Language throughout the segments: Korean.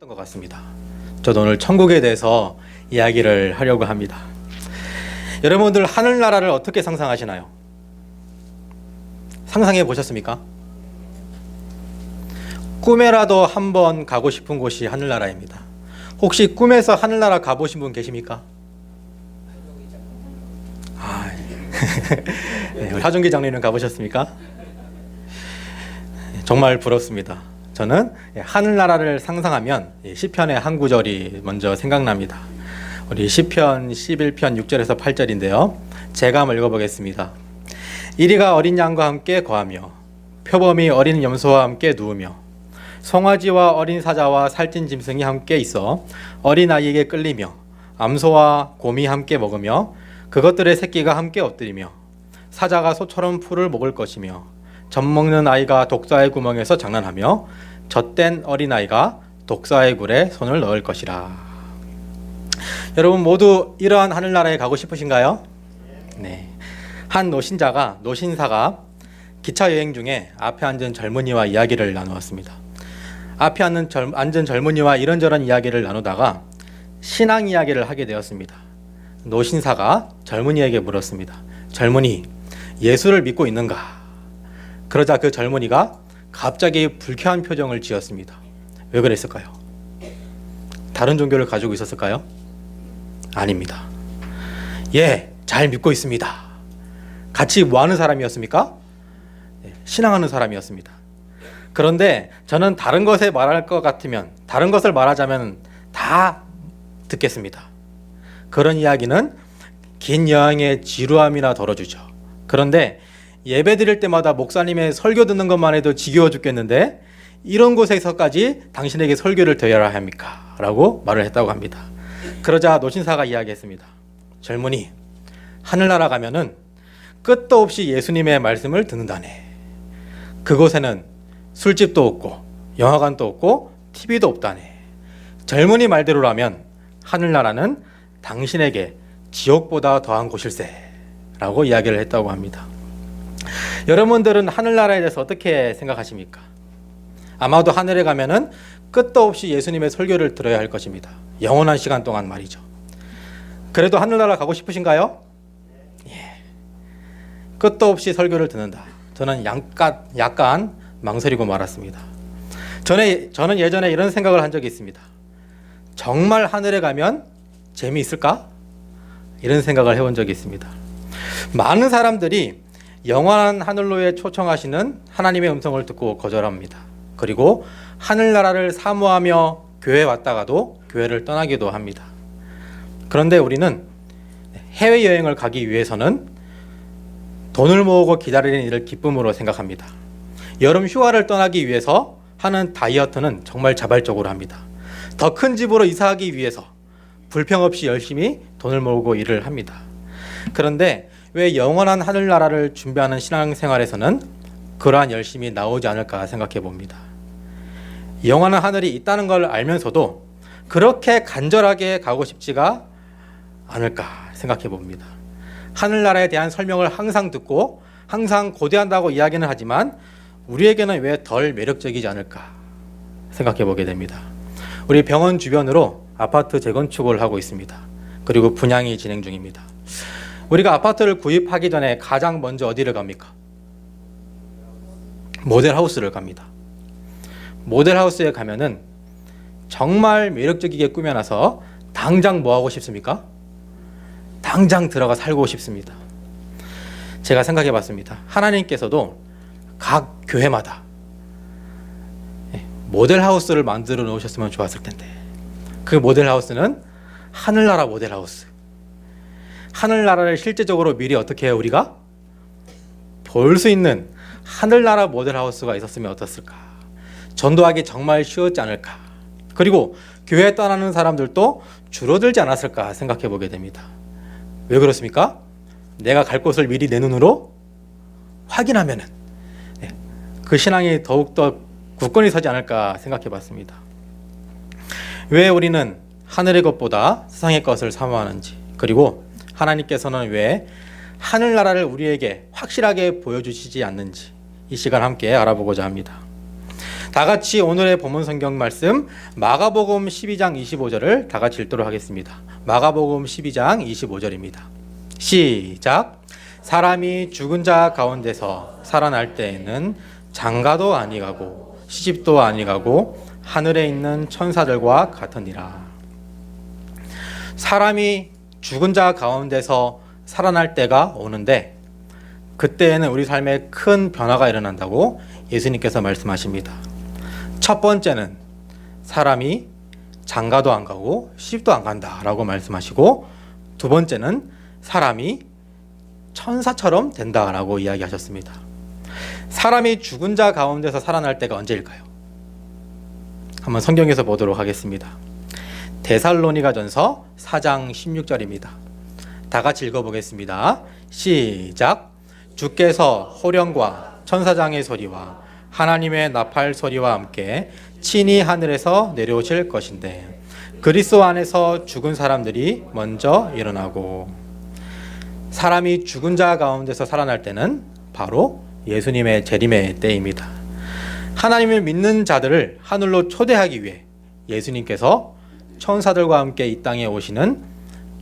것 같습니다. 저도 오늘 천국에 대해서 이야기를 하려고 합니다. 여러분들 하늘나라를 어떻게 상상하시나요? 상상해 보셨습니까? 꿈에라도 한번 가고 싶은 곳이 하늘나라입니다. 혹시 꿈에서 하늘나라 가보신 분 계십니까? 네, 우리 하준기 장로님 가보셨습니까? 정말 부럽습니다. 저는 하늘나라를 상상하면 시편의 한 구절이 먼저 생각납니다. 우리 시편 11편 6절에서 8절인데요. 제가 한번 읽어보겠습니다. 이리가 어린 양과 함께 거하며 표범이 어린 염소와 함께 누우며 송아지와 어린 사자와 살찐 짐승이 함께 있어 어린 아이에게 끌리며 암소와 곰이 함께 먹으며 그것들의 새끼가 함께 엎드리며 사자가 소처럼 풀을 먹을 것이며 젖 먹는 아이가 독사의 구멍에서 장난하며 젖된 어린아이가 독사의 굴에 손을 넣을 것이라. 여러분 모두 이러한 하늘나라에 가고 싶으신가요? 네. 한 노신사가 기차 여행 중에 앞에 앉은 젊은이와 이야기를 나누었습니다. 앞에 앉은 젊은이와 이런저런 이야기를 나누다가 신앙 이야기를 하게 되었습니다. 노신사가 젊은이에게 물었습니다. 젊은이, 예수를 믿고 있는가? 그러자 그 젊은이가 갑자기 불쾌한 표정을 지었습니다. 왜 그랬을까요? 다른 종교를 가지고 있었을까요? 아닙니다. 예, 잘 믿고 있습니다. 같이 뭐 하는 사람이었습니까? 신앙하는 사람이었습니다. 그런데 저는 다른 것을 말하자면 다 듣겠습니다. 그런 이야기는 긴 여행의 지루함이나 덜어주죠. 그런데 예배 드릴 때마다 목사님의 설교 듣는 것만 해도 지겨워 죽겠는데 이런 곳에서까지 당신에게 설교를 드려야 합니까? 라고 말을 했다고 합니다. 그러자 노신사가 이야기했습니다. 젊은이, 하늘나라 가면은 끝도 없이 예수님의 말씀을 듣는다네. 그곳에는 술집도 없고 영화관도 없고 TV도 없다네. 젊은이 말대로라면 하늘나라는 당신에게 지옥보다 더한 곳일세 라고 이야기를 했다고 합니다. 여러분들은 하늘나라에 대해서 어떻게 생각하십니까? 아마도 하늘에 가면은 끝도 없이 예수님의 설교를 들어야 할 것입니다. 영원한 시간 동안 말이죠. 그래도 하늘나라 가고 싶으신가요? 예. 끝도 없이 설교를 듣는다. 저는 약간 망설이고 말았습니다. 저는 예전에 이런 생각을 한 적이 있습니다. 정말 하늘에 가면 재미있을까? 이런 생각을 해본 적이 있습니다. 많은 사람들이 영원한 하늘로에 초청하시는 하나님의 음성을 듣고 거절합니다. 그리고 하늘나라를 사모하며 교회 왔다가도 교회를 떠나기도 합니다. 그런데 우리는 해외여행을 가기 위해서는 돈을 모으고 기다리는 일을 기쁨으로 생각합니다. 여름 휴가를 떠나기 위해서 하는 다이어트는 정말 자발적으로 합니다. 더 큰 집으로 이사하기 위해서 불평 없이 열심히 돈을 모으고 일을 합니다. 그런데 왜 영원한 하늘나라를 준비하는 신앙생활에서는 그러한 열심이 나오지 않을까 생각해 봅니다. 영원한 하늘이 있다는 걸 알면서도 그렇게 간절하게 가고 싶지가 않을까 생각해 봅니다. 하늘나라에 대한 설명을 항상 듣고 항상 고대한다고 이야기는 하지만 우리에게는 왜 덜 매력적이지 않을까 생각해 보게 됩니다. 우리 병원 주변으로 아파트 재건축을 하고 있습니다. 그리고 분양이 진행 중입니다. 우리가 아파트를 구입하기 전에 가장 먼저 어디를 갑니까? 모델하우스를 갑니다. 모델하우스에 가면은 정말 매력적이게 꾸며놔서 당장 뭐 하고 싶습니까? 당장 들어가 살고 싶습니다. 제가 생각해 봤습니다. 하나님께서도 각 교회마다 모델하우스를 만들어 놓으셨으면 좋았을 텐데 그 모델하우스는 하늘나라 모델하우스. 하늘나라를 실제적으로 미리 어떻게 해요? 우리가 볼 수 있는 하늘나라 모델하우스가 있었으면 어떻을까? 전도하기 정말 쉬웠지 않을까? 그리고 교회 떠나는 사람들도 줄어들지 않았을까 생각해 보게 됩니다. 왜 그렇습니까? 내가 갈 곳을 미리 내 눈으로 확인하면은 그 신앙이 더욱더 굳건히 서지 않을까 생각해 봤습니다. 왜 우리는 하늘의 것보다 세상의 것을 사모하는지, 그리고 하나님께서는 왜 하늘나라를 우리에게 확실하게 보여주시지 않는지 이 시간 함께 알아보고자 합니다. 다 같이 오늘의 본문 성경 말씀 마가복음 12장 25절을 다 같이 읽도록 하겠습니다. 마가복음 12장 25절입니다. 시작. 사람이 죽은 자 가운데서 살아날 때에는 장가도 아니가고 시집도 아니가고 하늘에 있는 천사들과 같으니라. 사람이 죽은 자 가운데서 살아날 때가 오는데 그때에는 우리 삶에 큰 변화가 일어난다고 예수님께서 말씀하십니다. 첫 번째는 사람이 장가도 안 가고 시집도 안 간다라고 말씀하시고, 두 번째는 사람이 천사처럼 된다라고 이야기하셨습니다. 사람이 죽은 자 가운데서 살아날 때가 언제일까요? 한번 성경에서 보도록 하겠습니다. 데살로니가전서 4장 16절입니다. 다 같이 읽어보겠습니다. 시작. 주께서 호령과 천사장의 소리와 하나님의 나팔 소리와 함께 친히 하늘에서 내려오실 것인데 그리스도 안에서 죽은 사람들이 먼저 일어나고. 사람이 죽은 자 가운데서 살아날 때는 바로 예수님의 재림의 때입니다. 하나님을 믿는 자들을 하늘로 초대하기 위해 예수님께서 천사들과 함께 이 땅에 오시는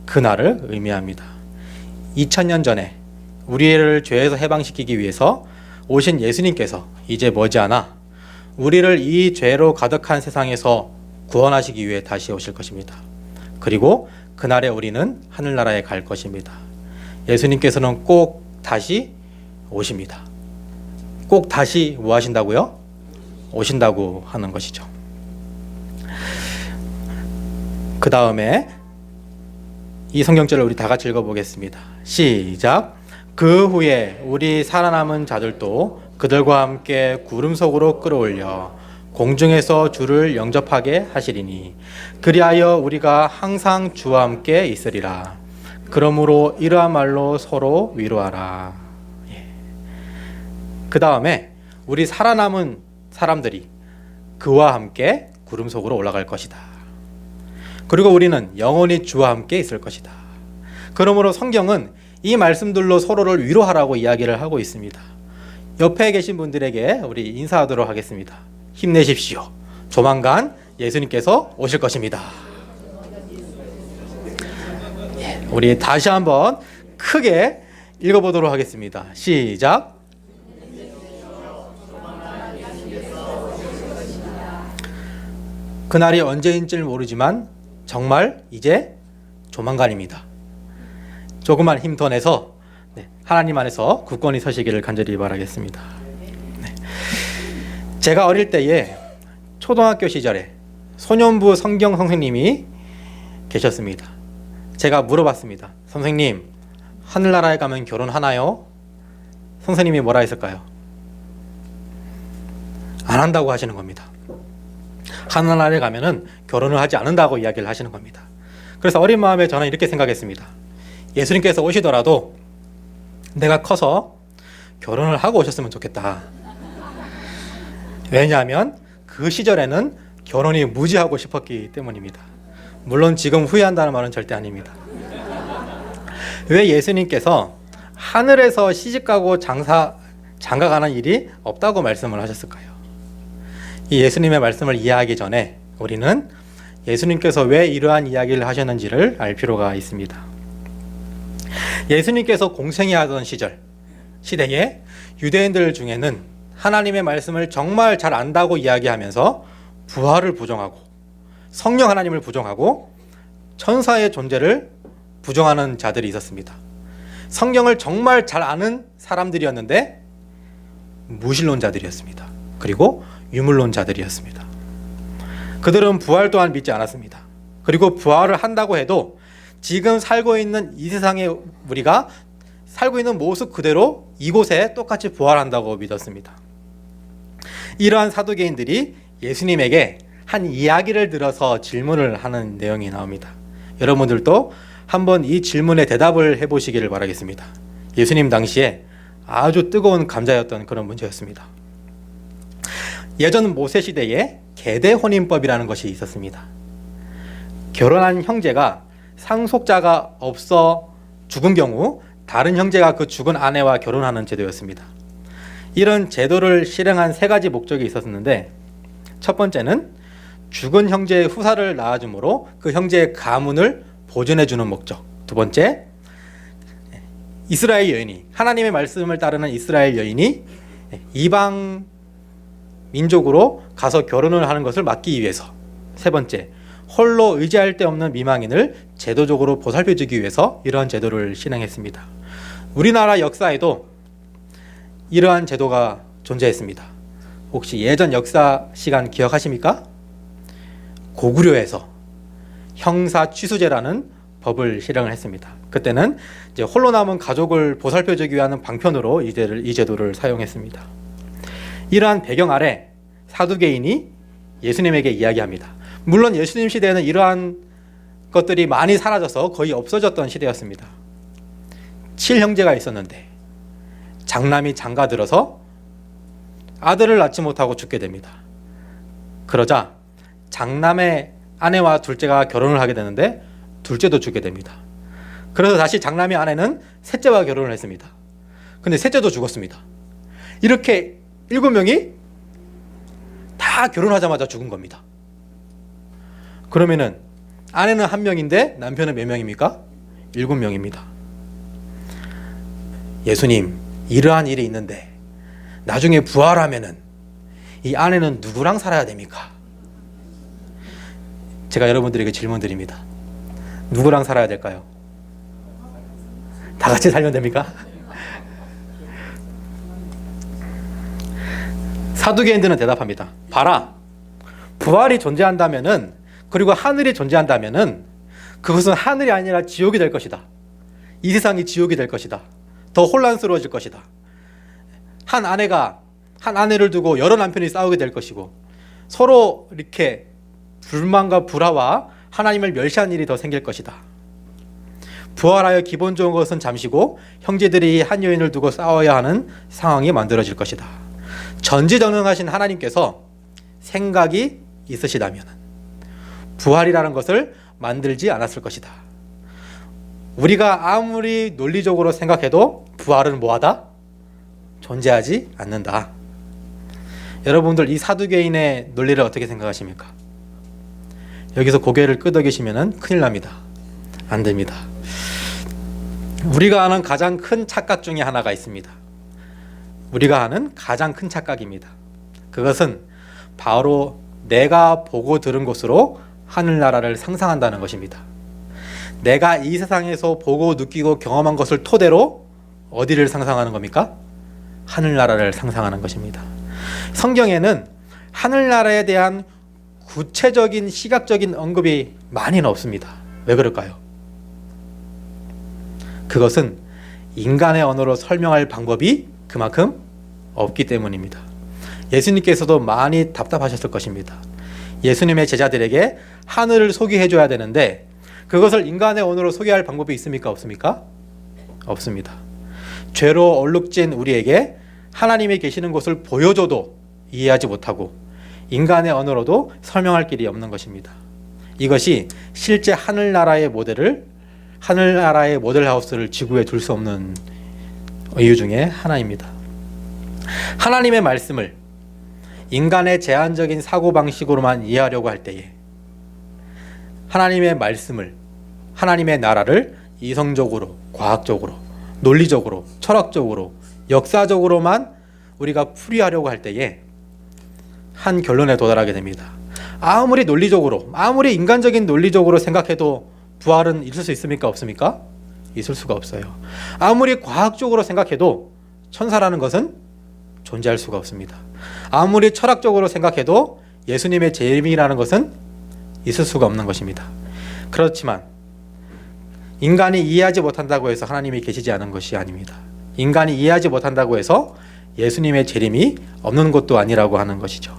그날을 의미합니다. 2000년 전에 우리를 죄에서 해방시키기 위해서 오신 예수님께서 이제 머지않아 우리를 이 죄로 가득한 세상에서 구원하시기 위해 다시 오실 것입니다. 그리고 그날에 우리는 하늘나라에 갈 것입니다. 예수님께서는 꼭 다시 오십니다. 꼭 다시 뭐 하신다고요? 오신다고 하는 것이죠. 그 다음에 이 성경절을 우리 다 같이 읽어보겠습니다. 시작. 그 후에 우리 살아남은 자들도 그들과 함께 구름 속으로 끌어올려 공중에서 주를 영접하게 하시리니 그리하여 우리가 항상 주와 함께 있으리라. 그러므로 이러한 말로 서로 위로하라. 그 다음에 우리 살아남은 사람들이 그와 함께 구름 속으로 올라갈 것이다. 그리고 우리는 영원히 주와 함께 있을 것이다. 그러므로 성경은 이 말씀들로 서로를 위로하라고 이야기를 하고 있습니다. 옆에 계신 분들에게 우리 인사하도록 하겠습니다. 힘내십시오. 조만간 예수님께서 오실 것입니다. 우리 다시 한번 크게 읽어보도록 하겠습니다. 시작. 그날이 언제인지는 모르지만 정말 이제 조만간입니다. 조금만 힘 더 내서 하나님 안에서 굳건히 서시기를 간절히 바라겠습니다. 제가 어릴 때에 초등학교 시절에 소년부 성경 선생님이 계셨습니다. 제가 물어봤습니다. 선생님, 하늘나라에 가면 결혼하나요? 선생님이 뭐라 했을까요? 안 한다고 하시는 겁니다. 하늘나라에 가면은 결혼을 하지 않는다고 이야기를 하시는 겁니다. 그래서 어린 마음에 저는 이렇게 생각했습니다. 예수님께서 오시더라도 내가 커서 결혼을 하고 오셨으면 좋겠다. 왜냐하면 그 시절에는 결혼이 무지하고 싶었기 때문입니다. 물론 지금 후회한다는 말은 절대 아닙니다. 왜 예수님께서 하늘에서 시집가고 장가가는 일이 없다고 말씀을 하셨을까요? 이 예수님의 말씀을 이해하기 전에 우리는 예수님께서 왜 이러한 이야기를 하셨는지를 알 필요가 있습니다. 예수님께서 공생애 하던 시대에 유대인들 중에는 하나님의 말씀을 정말 잘 안다고 이야기하면서 부활을 부정하고 성령 하나님을 부정하고 천사의 존재를 부정하는 자들이 있었습니다. 성경을 정말 잘 아는 사람들이었는데 무신론자들이었습니다. 그리고 유물론자들이었습니다. 그들은 부활 또한 믿지 않았습니다. 그리고 부활을 한다고 해도 지금 살고 있는 이 세상에 우리가 살고 있는 모습 그대로 이곳에 똑같이 부활한다고 믿었습니다. 이러한 사두개인들이 예수님에게 한 이야기를 들어서 질문을 하는 내용이 나옵니다. 여러분들도 한번 이 질문에 대답을 해보시기를 바라겠습니다. 예수님 당시에 아주 뜨거운 감자였던 그런 문제였습니다. 예전 모세 시대에 계대 혼인법이라는 것이 있었습니다. 결혼한 형제가 상속자가 없어 죽은 경우 다른 형제가 그 죽은 아내와 결혼하는 제도였습니다. 이런 제도를 실행한 세 가지 목적이 있었는데 첫 번째는 죽은 형제의 후사를 낳아줌으로 그 형제의 가문을 보존해주는 목적. 두 번째, 이스라엘 여인이, 하나님의 말씀을 따르는 이스라엘 여인이 이방 민족으로 가서 결혼을 하는 것을 막기 위해서. 세 번째, 홀로 의지할 데 없는 미망인을 제도적으로 보살펴주기 위해서 이러한 제도를 실행했습니다. 우리나라 역사에도 이러한 제도가 존재했습니다. 혹시 예전 역사 시간 기억하십니까? 고구려에서 형사 취수제라는 법을 실행을 했습니다. 그때는 이제 홀로 남은 가족을 보살펴주기 위한 방편으로 이 제도를 사용했습니다. 이러한 배경 아래 사두개인이 예수님에게 이야기합니다. 물론 예수님 시대에는 이러한 것들이 많이 사라져서 거의 없어졌던 시대였습니다. 7형제가 있었는데 장남이 장가들어서 아들을 낳지 못하고 죽게 됩니다. 그러자 장남의 아내와 둘째가 결혼을 하게 되는데 둘째도 죽게 됩니다. 그래서 다시 장남의 아내는 셋째와 결혼을 했습니다. 근데 셋째도 죽었습니다. 이렇게 7명이 다 결혼하자마자 죽은 겁니다. 그러면은 아내는 1명인데 남편은 몇 명입니까? 7명입니다. 예수님, 이러한 일이 있는데 나중에 부활하면은 이 아내는 누구랑 살아야 됩니까? 제가 여러분들에게 질문 드립니다. 누구랑 살아야 될까요? 다 같이 살면 됩니까? 사두개인들은 대답합니다. 봐라, 부활이 존재한다면은, 그리고 하늘이 존재한다면은 그것은 하늘이 아니라 지옥이 될 것이다. 이 세상이 지옥이 될 것이다. 더 혼란스러워질 것이다. 한 아내가 한 아내를 두고 여러 남편이 싸우게 될 것이고 서로 이렇게 불만과 불화와 하나님을 멸시한 일이 더 생길 것이다. 부활하여 기분 좋은 것은 잠시고 형제들이 한 여인을 두고 싸워야 하는 상황이 만들어질 것이다. 전지전능하신 하나님께서 생각이 있으시다면 부활이라는 것을 만들지 않았을 것이다. 우리가 아무리 논리적으로 생각해도 부활은 뭐하다? 존재하지 않는다. 여러분들 이 사두개인의 논리를 어떻게 생각하십니까? 여기서 고개를 끄덕이시면 큰일 납니다. 안 됩니다. 우리가 아는 가장 큰 착각 중에 하나가 있습니다. 우리가 아는 가장 큰 착각입니다. 그것은 바로 내가 보고 들은 것으로 하늘나라를 상상한다는 것입니다. 내가 이 세상에서 보고 느끼고 경험한 것을 토대로 어디를 상상하는 겁니까? 하늘나라를 상상하는 것입니다. 성경에는 하늘나라에 대한 구체적인 시각적인 언급이 많이는 없습니다. 왜 그럴까요? 그것은 인간의 언어로 설명할 방법이 그만큼 없기 때문입니다. 예수님께서도 많이 답답하셨을 것입니다. 예수님의 제자들에게 하늘을 소개해 줘야 되는데 그것을 인간의 언어로 소개할 방법이 있습니까? 없습니까? 없습니다. 죄로 얼룩진 우리에게 하나님이 계시는 곳을 보여줘도 이해하지 못하고 인간의 언어로도 설명할 길이 없는 것입니다. 이것이 실제 하늘나라의 모델하우스를 지구에 둘 수 없는 이유 중에 하나입니다. 하나님의 말씀을 인간의 제한적인 사고방식으로만 이해하려고 할 때에 하나님의 말씀을, 하나님의 나라를 이성적으로, 과학적으로, 논리적으로, 철학적으로, 역사적으로만 우리가 풀이하려고 할 때에 한 결론에 도달하게 됩니다. 아무리 논리적으로, 아무리 인간적인 논리적으로 생각해도 부활은 있을 수 있습니까? 없습니까? 있을 수가 없어요. 아무리 과학적으로 생각해도 천사라는 것은 존재할 수가 없습니다. 아무리 철학적으로 생각해도 예수님의 재림이라는 것은 있을 수가 없는 것입니다. 그렇지만 인간이 이해하지 못한다고 해서 하나님이 계시지 않은 것이 아닙니다. 인간이 이해하지 못한다고 해서 예수님의 재림이 없는 것도 아니라고 하는 것이죠.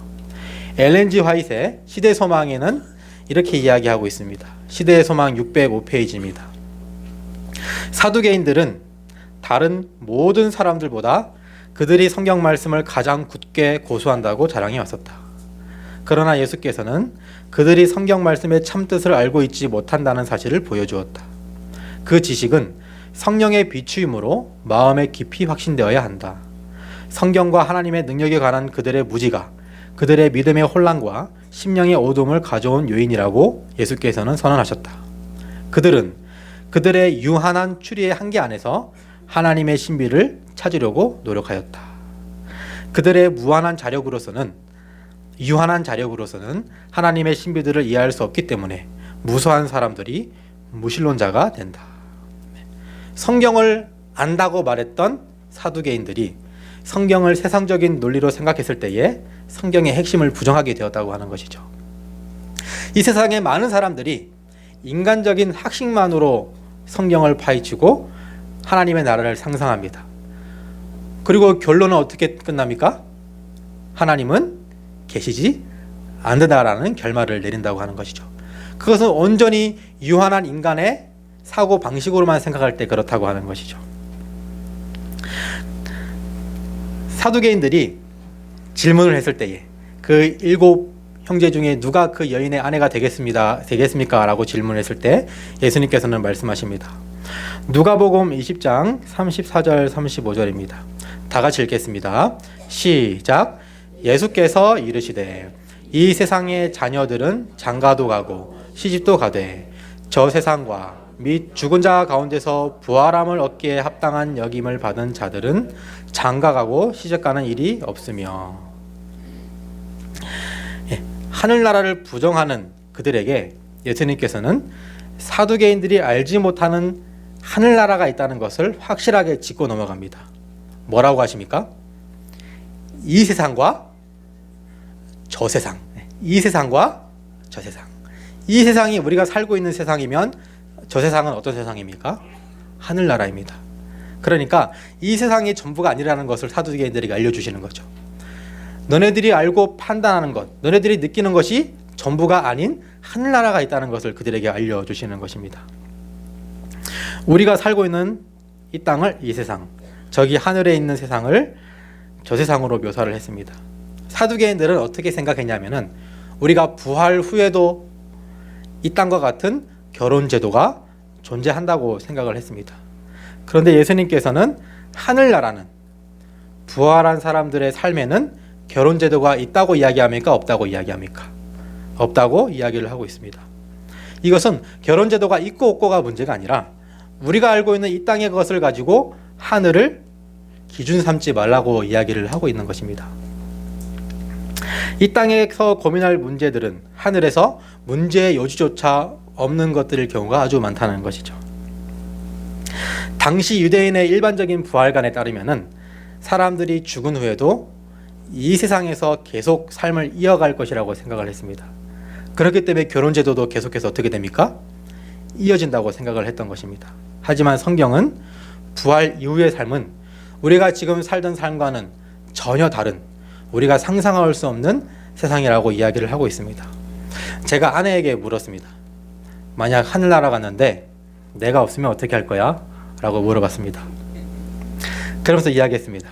엘렌 G 화이트의 시대 소망에는 이렇게 이야기하고 있습니다. 시대의 소망 605페이지입니다. 사두개인들은 다른 모든 사람들보다 그들이 성경 말씀을 가장 굳게 고수한다고 자랑해 왔었다. 그러나 예수께서는 그들이 성경 말씀의 참뜻을 알고 있지 못한다는 사실을 보여주었다. 그 지식은 성령의 비추임으로 마음에 깊이 확신되어야 한다. 성경과 하나님의 능력에 관한 그들의 무지가 그들의 믿음의 혼란과 심령의 어둠을 가져온 요인이라고 예수께서는 선언하셨다. 그들은 그들의 유한한 추리의 한계 안에서 하나님의 신비를 찾으려고 노력하였다. 그들의 유한한 자력으로서는 하나님의 신비들을 이해할 수 없기 때문에 무수한 사람들이 무신론자가 된다. 성경을 안다고 말했던 사두개인들이 성경을 세상적인 논리로 생각했을 때에 성경의 핵심을 부정하게 되었다고 하는 것이죠. 이 세상에 많은 사람들이 인간적인 학식만으로 성경을 파헤치고 하나님의 나라를 상상합니다. 그리고 결론은 어떻게 끝납니까? 하나님은 계시지 않는다라는 결말을 내린다고 하는 것이죠. 그것은 온전히 유한한 인간의 사고 방식으로만 생각할 때 그렇다고 하는 것이죠. 사두개인들이 질문을 했을 때에 그 7 형제 중에 누가 그 여인의 아내가 되겠습니까? 라고 질문했을 때 예수님께서는 말씀하십니다. 누가복음 20장 34절 35절입니다. 다 같이 읽겠습니다. 시작. 예수께서 이르시되 이 세상의 자녀들은 장가도 가고 시집도 가되 저 세상과 및 죽은 자 가운데서 부활함을 얻기에 합당한 역임을 받은 자들은 장가가고 시집가는 일이 없으며. 하늘나라를 부정하는 그들에게 예수님께서는 사두개인들이 알지 못하는 하늘나라가 있다는 것을 확실하게 짚고 넘어갑니다. 뭐라고 하십니까? 이 세상과 저 세상. 이 세상과 저 세상. 이 세상이 우리가 살고 있는 세상이면 저 세상은 어떤 세상입니까? 하늘나라입니다. 그러니까 이 세상이 전부가 아니라는 것을 사두개인들에게 알려주시는 거죠. 너네들이 알고 판단하는 것, 너네들이 느끼는 것이 전부가 아닌 하늘나라가 있다는 것을 그들에게 알려주시는 것입니다. 우리가 살고 있는 이 땅을 이 세상, 저기 하늘에 있는 세상을 저 세상으로 묘사를 했습니다. 사두개인들은 어떻게 생각했냐면은 우리가 부활 후에도 이 땅과 같은 결혼 제도가 존재한다고 생각을 했습니다. 그런데 예수님께서는 하늘나라는 부활한 사람들의 삶에는 결혼 제도가 있다고 이야기합니까? 없다고 이야기합니까? 없다고 이야기를 하고 있습니다. 이것은 결혼 제도가 있고 없고가 문제가 아니라 우리가 알고 있는 이 땅의 것을 가지고 하늘을 기준 삼지 말라고 이야기를 하고 있는 것입니다. 이 땅에서 고민할 문제들은 하늘에서 문제의 여지조차 없는 것들일 경우가 아주 많다는 것이죠. 당시 유대인의 일반적인 부활관에 따르면은 사람들이 죽은 후에도 이 세상에서 계속 삶을 이어갈 것이라고 생각을 했습니다. 그렇기 때문에 결혼제도도 계속해서 어떻게 됩니까? 이어진다고 생각을 했던 것입니다. 하지만 성경은 부활 이후의 삶은 우리가 지금 살던 삶과는 전혀 다른, 우리가 상상할 수 없는 세상이라고 이야기를 하고 있습니다. 제가 아내에게 물었습니다. 만약 하늘나라 갔는데 내가 없으면 어떻게 할 거야? 라고 물어봤습니다. 그러면서 이야기했습니다.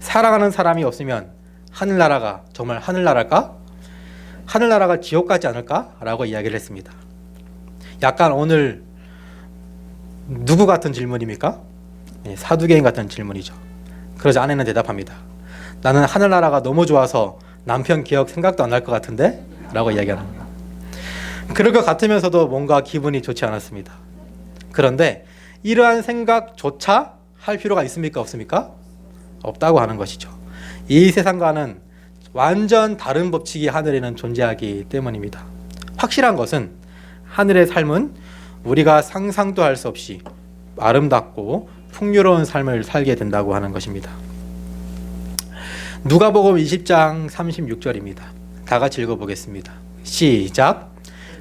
사랑하는 사람이 없으면 하늘나라가 정말 하늘나라일까? 하늘나라가 지옥 같지 않을까? 라고 이야기를 했습니다. 약간 오늘 누구 같은 질문입니까? 사두개인 같은 질문이죠. 그러자 아내는 대답합니다. 나는 하늘나라가 너무 좋아서 남편 기억 생각도 안 날 것 같은데? 라고 이야기하는 거예요. 그럴 것 같으면서도 뭔가 기분이 좋지 않았습니다. 그런데 이러한 생각조차 할 필요가 있습니까? 없습니까? 없다고 하는 것이죠. 이 세상과는 완전 다른 법칙이 하늘에는 존재하기 때문입니다. 확실한 것은 하늘의 삶은 우리가 상상도 할 수 없이 아름답고 풍요로운 삶을 살게 된다고 하는 것입니다. 누가복음 20장 36절입니다. 다 같이 읽어보겠습니다. 시작.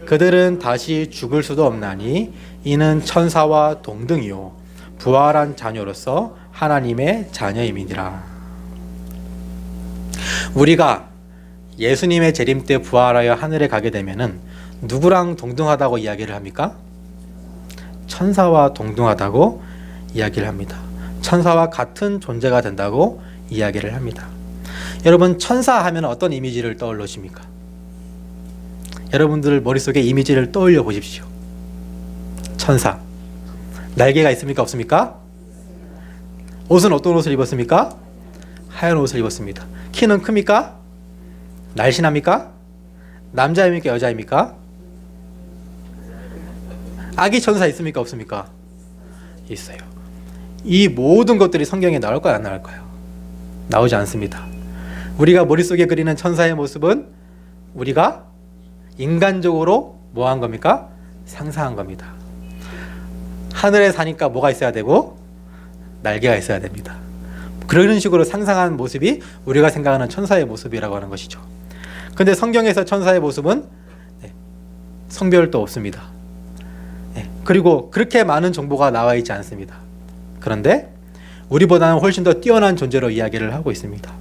그들은 다시 죽을 수도 없나니 이는 천사와 동등이요 부활한 자녀로서 하나님의 자녀임이니라. 우리가 예수님의 재림 때 부활하여 하늘에 가게 되면은 누구랑 동등하다고 이야기를 합니까? 천사와 동등하다고 이야기를 합니다. 천사와 같은 존재가 된다고 이야기를 합니다. 여러분, 천사 하면 어떤 이미지를 떠올리십니까? 여러분들 머릿속에 이미지를 떠올려 보십시오. 천사. 날개가 있습니까? 없습니까? 옷은 어떤 옷을 입었습니까? 하얀 옷을 입었습니다. 키는 큽니까? 날씬합니까? 남자입니까? 여자입니까? 아기 천사 있습니까? 없습니까? 있어요. 이 모든 것들이 성경에 나올까요? 안 나올까요? 나오지 않습니다. 우리가 머릿속에 그리는 천사의 모습은 우리가 인간적으로 뭐 한 겁니까? 상상한 겁니다. 하늘에 사니까 뭐가 있어야 되고 날개가 있어야 됩니다. 그런 식으로 상상한 모습이 우리가 생각하는 천사의 모습이라고 하는 것이죠. 근데 성경에서 천사의 모습은 성별도 없습니다. 그리고 그렇게 많은 정보가 나와 있지 않습니다. 그런데 우리보다는 훨씬 더 뛰어난 존재로 이야기를 하고 있습니다.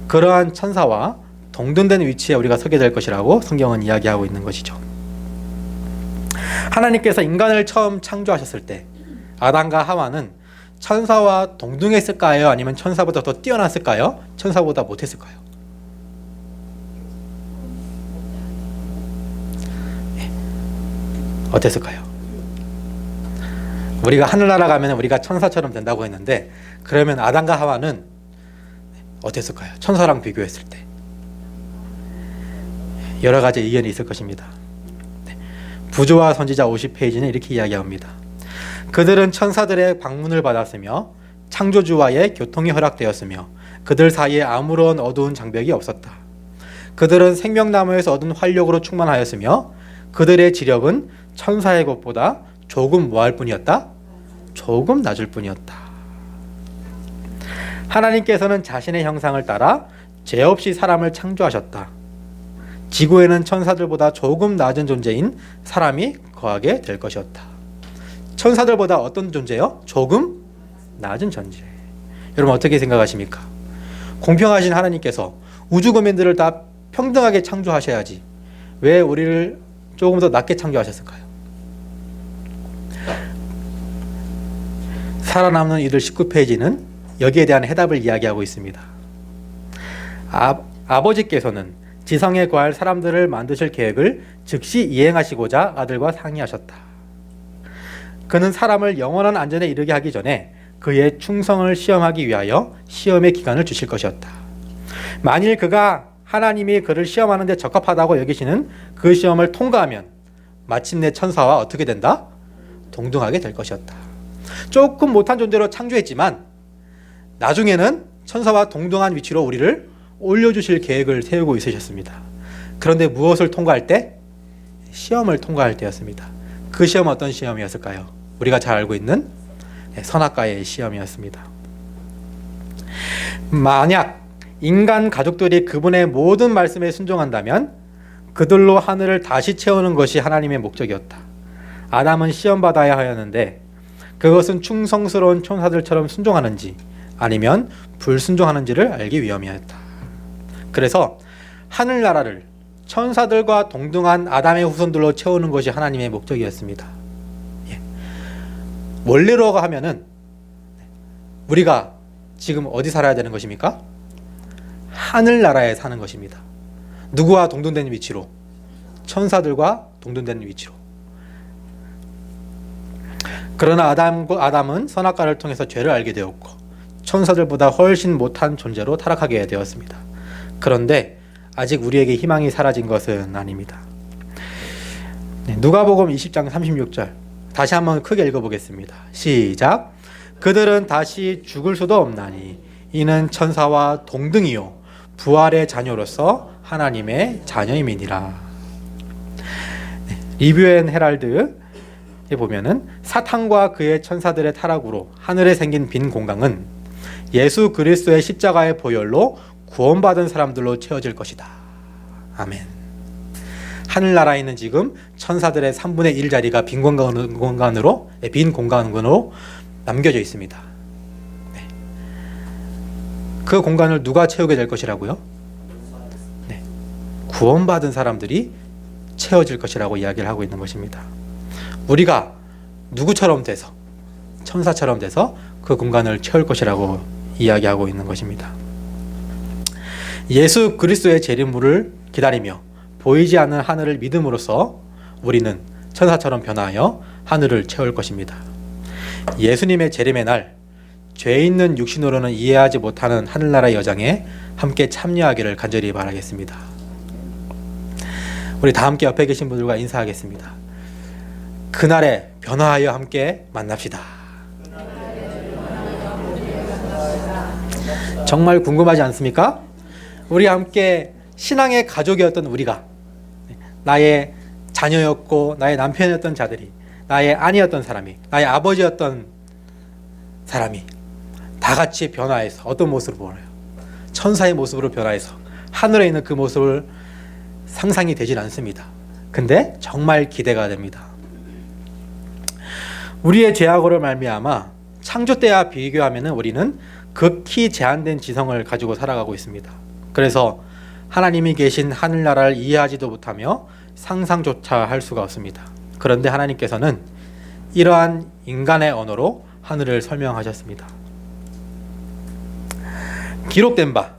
그러한 천사와 동등된 위치에 우리가 서게 될 것이라고 성경은 이야기하고 있는 것이죠. 하나님께서 인간을 처음 창조하셨을 때 아담과 하와는 천사와 동등했을까요? 아니면 천사보다 더 뛰어났을까요? 천사보다 못했을까요? 어땠을까요? 우리가 하늘나라 가면 우리가 천사처럼 된다고 했는데, 그러면 아담과 하와는 어땠을까요? 천사랑 비교했을 때 여러 가지 의견이 있을 것입니다. 부조와 선지자 50페이지는 이렇게 이야기합니다. 그들은 천사들의 방문을 받았으며 창조주와의 교통이 허락되었으며 그들 사이에 아무런 어두운 장벽이 없었다. 그들은 생명나무에서 얻은 활력으로 충만하였으며 그들의 지력은 천사의 것보다 조금 뭐할 뿐이었다? 조금 낮을 뿐이었다. 하나님께서는 자신의 형상을 따라 죄 없이 사람을 창조하셨다. 지구에는 천사들보다 조금 낮은 존재인 사람이 거하게 될 것이었다. 천사들보다 어떤 존재요? 조금 낮은 존재. 여러분 어떻게 생각하십니까? 공평하신 하나님께서 우주거민들을 다 평등하게 창조하셔야지 왜 우리를 조금 더 낮게 창조하셨을까요? 살아남는 이들 19페이지는 여기에 대한 해답을 이야기하고 있습니다. 아버지께서는 지성에 거할 사람들을 만드실 계획을 즉시 이행하시고자 아들과 상의하셨다. 그는 사람을 영원한 안전에 이르게 하기 전에 그의 충성을 시험하기 위하여 시험의 기간을 주실 것이었다. 만일 그가 하나님이 그를 시험하는 데 적합하다고 여기시는 그 시험을 통과하면 마침내 천사와 어떻게 된다? 동등하게 될 것이었다. 조금 못한 존재로 창조했지만 나중에는 천사와 동등한 위치로 우리를 올려주실 계획을 세우고 있으셨습니다. 그런데 무엇을 통과할 때? 시험을 통과할 때였습니다. 그 시험은 어떤 시험이었을까요? 우리가 잘 알고 있는 선악과의 시험이었습니다. 만약 인간 가족들이 그분의 모든 말씀에 순종한다면 그들로 하늘을 다시 채우는 것이 하나님의 목적이었다. 아담은 시험받아야 하였는데 그것은 충성스러운 천사들처럼 순종하는지 아니면 불순종하는지를 알기 위함이었다. 그래서 하늘나라를 천사들과 동등한 아담의 후손들로 채우는 것이 하나님의 목적이었습니다. 원래로 하면은 우리가 지금 어디 살아야 되는 것입니까? 하늘나라에 사는 것입니다. 누구와 동등된 위치로? 천사들과 동등된 위치로. 그러나 아담은 선악과를 통해서 죄를 알게 되었고 천사들보다 훨씬 못한 존재로 타락하게 되었습니다. 그런데 아직 우리에게 희망이 사라진 것은 아닙니다. 누가복음 20장 36절 다시 한번 크게 읽어보겠습니다. 시작. 그들은 다시 죽을 수도 없나니 이는 천사와 동등이요 부활의 자녀로서 하나님의 자녀임이니라. 리뷰 앤 헤랄드에 보면은 사탄과 그의 천사들의 타락으로 하늘에 생긴 빈 공간은 예수 그리스도의 십자가의 보혈로 구원받은 사람들로 채워질 것이다. 아멘. 하늘나라에는 지금 천사들의 3분의 1 자리가 빈 공간으로 남겨져 있습니다. 네. 그 공간을 누가 채우게 될 것이라고요? 네. 구원받은 사람들이 채워질 것이라고 이야기를 하고 있는 것입니다. 우리가 누구처럼 돼서 천사처럼 돼서 그 공간을 채울 것이라고 이야기하고 있는 것입니다. 예수 그리스도의 재림을 기다리며 보이지 않는 하늘을 믿음으로써 우리는 천사처럼 변화하여 하늘을 채울 것입니다. 예수님의 재림의 날 죄 있는 육신으로는 이해하지 못하는 하늘나라의 여정에 함께 참여하기를 간절히 바라겠습니다. 우리 다 함께 옆에 계신 분들과 인사하겠습니다. 그날에 변화하여 함께 만납시다. 정말 궁금하지 않습니까? 우리 함께 신앙의 가족이었던 우리가, 나의 자녀였고 나의 남편이었던 자들이, 나의 아내였던 사람이, 나의 아버지였던 사람이 다 같이 변화해서 어떤 모습으로 보여요? 천사의 모습으로 변화해서 하늘에 있는 그 모습을 상상이 되질 않습니다. 근데 정말 기대가 됩니다. 우리의 죄악으로 말미암아 창조 때와 비교하면 우리는 극히 제한된 지성을 가지고 살아가고 있습니다. 그래서 하나님이 계신 하늘나라를 이해하지도 못하며 상상조차 할 수가 없습니다. 그런데 하나님께서는 이러한 인간의 언어로 하늘을 설명하셨습니다. 기록된 바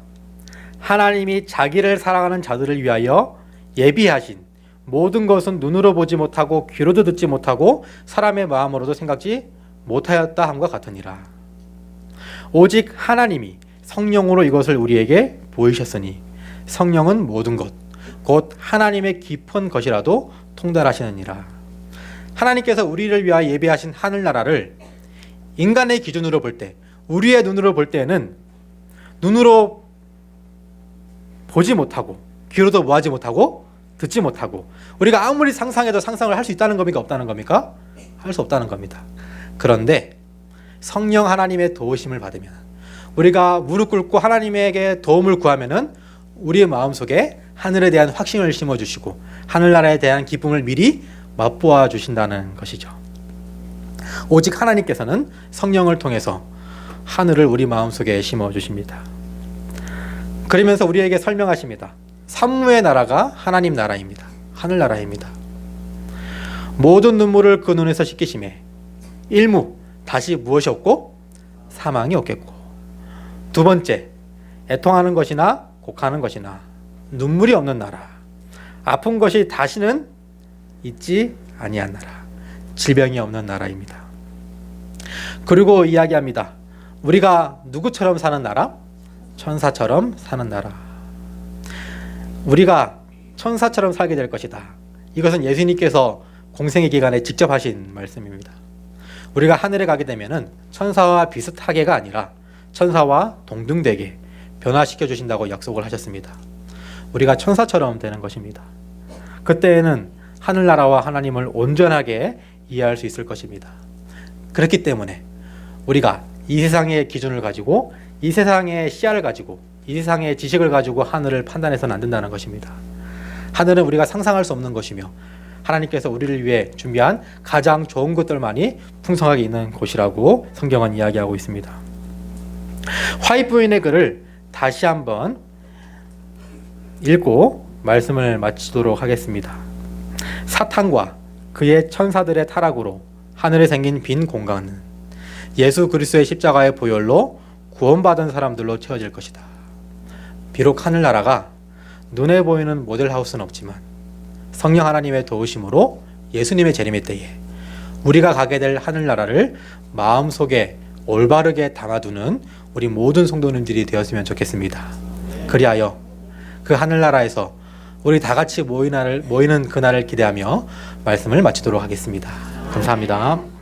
하나님이 자기를 사랑하는 자들을 위하여 예비하신 모든 것은 눈으로 보지 못하고 귀로도 듣지 못하고 사람의 마음으로도 생각지 못하였다 함과 같으니라. 오직 하나님이 성령으로 이것을 우리에게 보이셨으니 성령은 모든 것 곧 하나님의 깊은 것이라도 통달하시느니라. 하나님께서 우리를 위하여 예비하신 하늘나라를 인간의 기준으로 볼 때, 우리의 눈으로 볼 때는 눈으로 보지 못하고 귀로도 뭐하지 못하고 듣지 못하고, 우리가 아무리 상상해도 상상을 할 수 있다는 겁니까? 없다는 겁니까? 할 수 없다는 겁니다. 그런데 성령 하나님의 도우심을 받으면, 우리가 무릎 꿇고 하나님에게 도움을 구하면은 우리의 마음속에 하늘에 대한 확신을 심어주시고 하늘나라에 대한 기쁨을 미리 맛보아 주신다는 것이죠. 오직 하나님께서는 성령을 통해서 하늘을 우리 마음속에 심어주십니다. 그러면서 우리에게 설명하십니다. 산무의 나라가 하나님 나라입니다. 하늘나라입니다. 모든 눈물을 그 눈에서 씻기심에 일무 다시 무엇이 없고 사망이 없겠고, 두 번째 애통하는 것이나 곡하는 것이나 눈물이 없는 나라, 아픈 것이 다시는 있지 아니한 나라, 질병이 없는 나라입니다. 그리고 이야기합니다. 우리가 누구처럼 사는 나라? 천사처럼 사는 나라. 우리가 천사처럼 살게 될 것이다. 이것은 예수님께서 공생의 기간에 직접 하신 말씀입니다. 우리가 하늘에 가게 되면은 천사와 비슷하게가 아니라 천사와 동등되게 변화시켜 주신다고 약속을 하셨습니다. 우리가 천사처럼 되는 것입니다. 그때에는 하늘나라와 하나님을 온전하게 이해할 수 있을 것입니다. 그렇기 때문에 우리가 이 세상의 기준을 가지고, 이 세상의 시야를 가지고, 이 세상의 지식을 가지고 하늘을 판단해서는 안 된다는 것입니다. 하늘은 우리가 상상할 수 없는 것이며 하나님께서 우리를 위해 준비한 가장 좋은 것들만이 풍성하게 있는 곳이라고 성경은 이야기하고 있습니다. 화이트 부인의 글을 다시 한번 읽고 말씀을 마치도록 하겠습니다. 사탄과 그의 천사들의 타락으로 하늘에 생긴 빈 공간은 예수 그리스도의 십자가의 보혈로 구원받은 사람들로 채워질 것이다. 비록 하늘나라가 눈에 보이는 모델하우스는 없지만 성령 하나님의 도우심으로 예수님의 재림의 때에 우리가 가게 될 하늘나라를 마음속에 올바르게 담아두는 우리 모든 성도님들이 되었으면 좋겠습니다. 그리하여 그 하늘나라에서 우리 다 같이 모이는 그날을 기대하며 말씀을 마치도록 하겠습니다. 감사합니다.